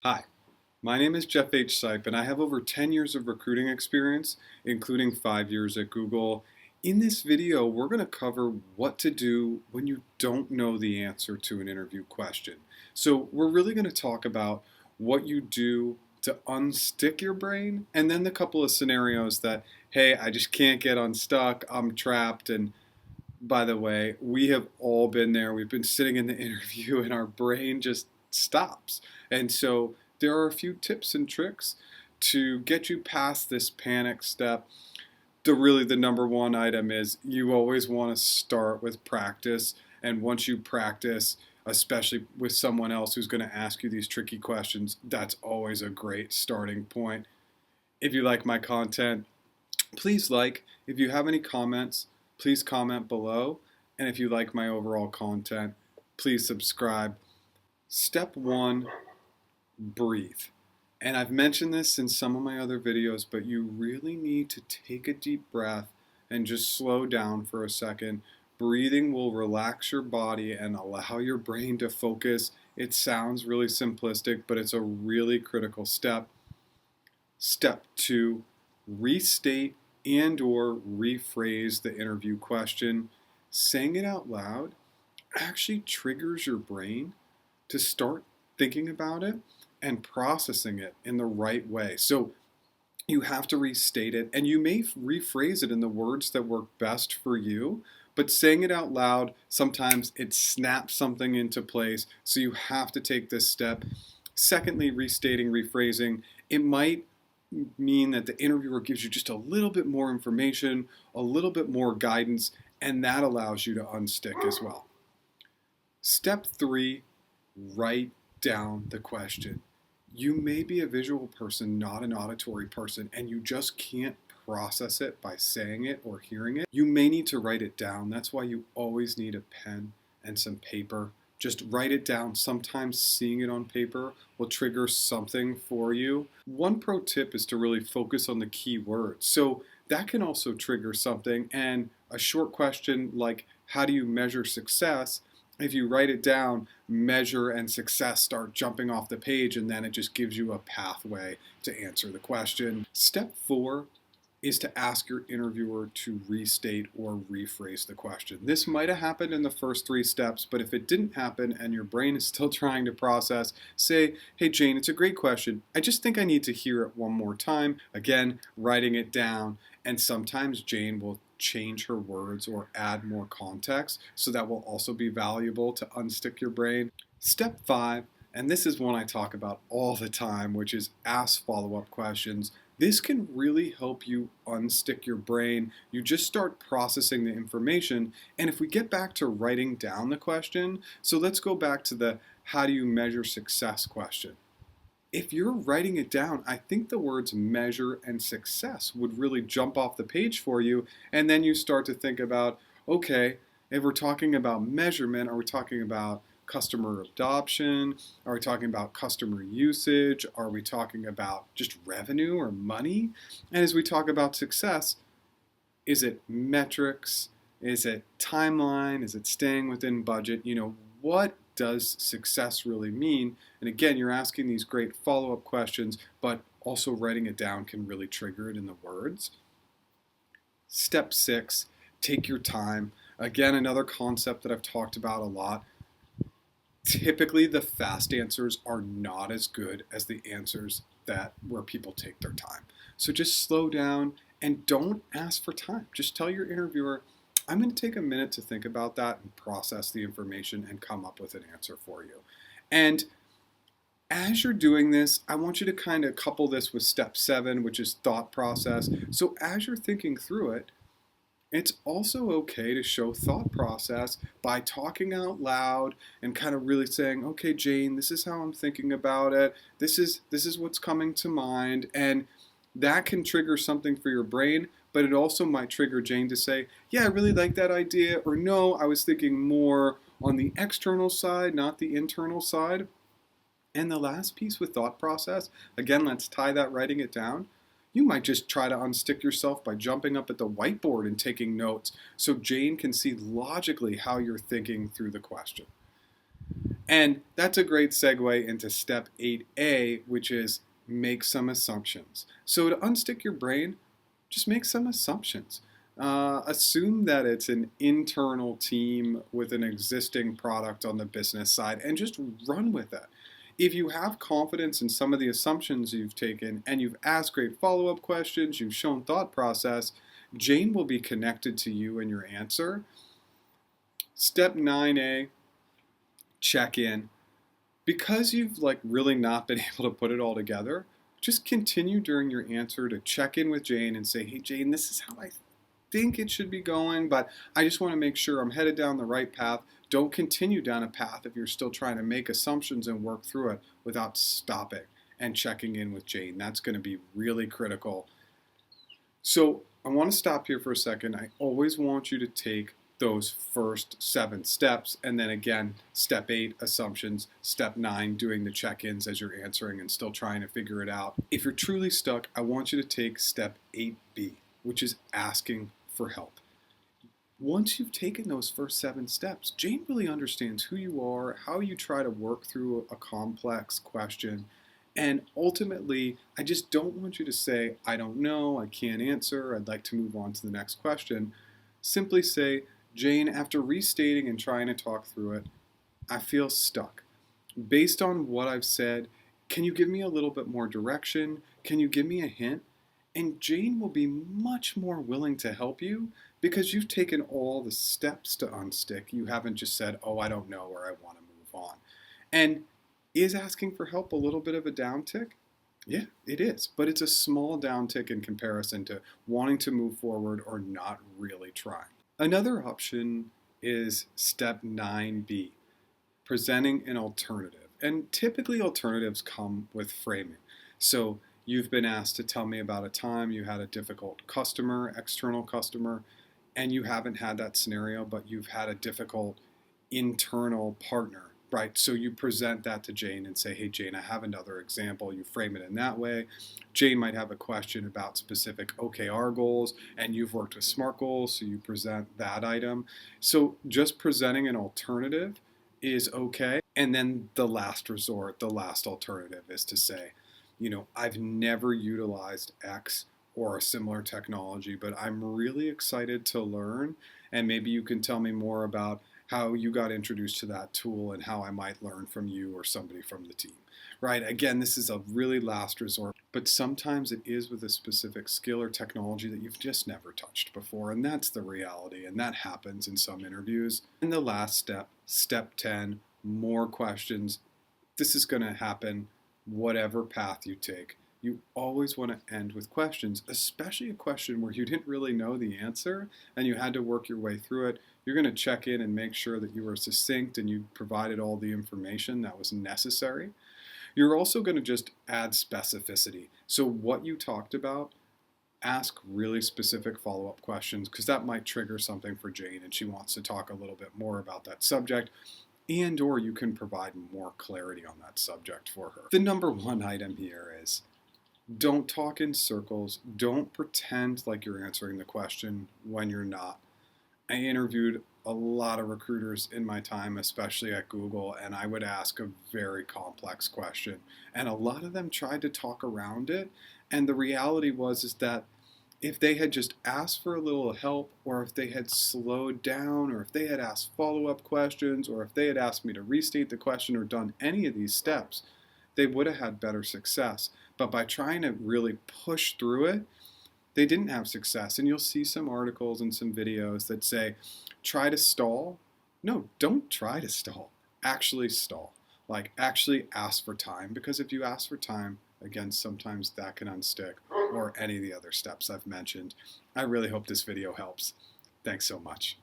Hi, my name is Jeff H. Sipe, and I have over 10 years of recruiting experience, including 5 years at Google. In this video, we're going to cover what to do when you don't know the answer to an interview question. So we're really going to talk about what you do to unstick your brain, and then the couple of scenarios that, hey, I just can't get unstuck, I'm trapped, and by the way, we have all been there. We've been sitting in the interview and our brain just stops. And so there are a few tips and tricks to get you past this panic step. The number one item is you always want to start with practice. And once you practice, especially with someone else who's going to ask you these tricky questions, that's always a great starting point. If you like my content, please like. If you have any comments, please comment below. And if you like my overall content, please subscribe. Step one, breathe. And I've mentioned this in some of my other videos, but you really need to take a deep breath and just slow down for a second. Breathing will relax your body and allow your brain to focus. It sounds really simplistic, but it's a really critical step. Step two, restate and or rephrase the interview question. Saying it out loud actually triggers your brain to start thinking about it and processing it in the right way. So you have to restate it, and you may rephrase it in the words that work best for you, but saying it out loud, sometimes it snaps something into place, so you have to take this step. Secondly, restating, rephrasing, it might mean that the interviewer gives you just a little bit more information, a little bit more guidance, and that allows you to unstick as well. Step three, write down the question. You may be a visual person, not an auditory person, and you just can't process it by saying it or hearing it. You may need to write it down. That's why you always need a pen and some paper. Just write it down. Sometimes seeing it on paper will trigger something for you. One pro tip is to really focus on the key words. So that can also trigger something. And a short question like, how do you measure success? If you write it down, measure and success start jumping off the page, and then it just gives you a pathway to answer the question. Step four is to ask your interviewer to restate or rephrase the question. This might have happened in the first three steps, but if it didn't happen and your brain is still trying to process, say, hey Jane, it's a great question. I just think I need to hear it one more time. Again, writing it down, and sometimes Jane will change her words or add more context, so that will also be valuable to unstick your brain. Step five, and this is one I talk about all the time, which is ask follow-up questions. This can really help you unstick your brain. You just start processing the information. And if we get back to writing down the question, so let's go back to the how do you measure success question. If you're writing it down, I think the words measure and success would really jump off the page for you. And then you start to think about, okay, if we're talking about measurement, are we talking about customer adoption? Are we talking about customer usage? Are we talking about just revenue or money? And as we talk about success, is it metrics? Is it timeline? Is it staying within budget? What does success really mean? And again, you're asking these great follow-up questions, but also writing it down can really trigger it in the words. Step six, take your time. Again, another concept that I've talked about a lot. Typically, the fast answers are not as good as the answers where people take their time. So just slow down and don't ask for time. Just tell your interviewer, I'm going to take a minute to think about that and process the information and come up with an answer for you. And as you're doing this, I want you to kind of couple this with step seven, which is thought process. So as you're thinking through it, it's also okay to show thought process by talking out loud and kind of really saying, okay, Jane, this is how I'm thinking about it. This is what's coming to mind. And that can trigger something for your brain, but it also might trigger Jane to say, yeah, I really like that idea. Or no, I was thinking more on the external side, not the internal side. And the last piece with thought process, again, let's tie that writing it down. You might just try to unstick yourself by jumping up at the whiteboard and taking notes so Jane can see logically how you're thinking through the question. And that's a great segue into step 8A, which is make some assumptions. So to unstick your brain, just make some assumptions. Assume that it's an internal team with an existing product on the business side and just run with it. If you have confidence in some of the assumptions you've taken and you've asked great follow-up questions, you've shown thought process, Jane will be connected to you and your answer. Step 9A, check in. Because you've really not been able to put it all together, just continue during your answer to check in with Jane and say, hey Jane, this is how I think it should be going, but I just want to make sure I'm headed down the right path. Don't continue down a path if you're still trying to make assumptions and work through it without stopping and checking in with Jane. That's going to be really critical. So I want to stop here for a second. I always want you to take those first 7 steps, and then again, step 8, assumptions, step 9, doing the check-ins as you're answering and still trying to figure it out. If you're truly stuck, I want you to take step 8B, which is asking for help. Once you've taken those first 7 steps, Jane really understands who you are, how you try to work through a complex question, and ultimately, I just don't want you to say, I don't know, I can't answer, I'd like to move on to the next question. Simply say, Jane, after restating and trying to talk through it, I feel stuck. Based on what I've said, can you give me a little bit more direction? Can you give me a hint? And Jane will be much more willing to help you because you've taken all the steps to unstick. You haven't just said, oh, I don't know, or I want to move on. And is asking for help a little bit of a downtick? Yeah, it is. But it's a small downtick in comparison to wanting to move forward or not really trying. Another option is step 9B, presenting an alternative. And typically alternatives come with framing. So you've been asked to tell me about a time you had a difficult customer, external customer, and you haven't had that scenario, but you've had a difficult internal partner, right? So you present that to Jane and say, hey, Jane, I have another example. You frame it in that way. Jane might have a question about specific OKR goals, and you've worked with SMART goals, so you present that item. So just presenting an alternative is okay. And then the last resort, the last alternative is to say, I've never utilized X or a similar technology, but I'm really excited to learn. And maybe you can tell me more about how you got introduced to that tool and how I might learn from you or somebody from the team, right? Again, this is a really last resort, but sometimes it is with a specific skill or technology that you've just never touched before, and that's the reality, and that happens in some interviews. And the last step, step 10, more questions. This is going to happen whatever path you take. You always want to end with questions, especially a question where you didn't really know the answer and you had to work your way through it. You're going to check in and make sure that you were succinct and you provided all the information that was necessary. You're also going to just add specificity. So what you talked about, ask really specific follow-up questions because that might trigger something for Jane and she wants to talk a little bit more about that subject, and or you can provide more clarity on that subject for her. The number 1 item here is don't talk in circles. Don't pretend like you're answering the question when you're not. I interviewed a lot of recruiters in my time, especially at Google, and I would ask a very complex question. And a lot of them tried to talk around it. And the reality is that if they had just asked for a little help, or if they had slowed down, or if they had asked follow-up questions, or if they had asked me to restate the question or done any of these steps, they would have had better success. But by trying to really push through it, they didn't have success. And you'll see some articles and some videos that say, try to stall. No, don't try to stall. Actually stall. Actually ask for time. Because if you ask for time, again, sometimes that can unstick, or any of the other steps I've mentioned. I really hope this video helps. Thanks so much.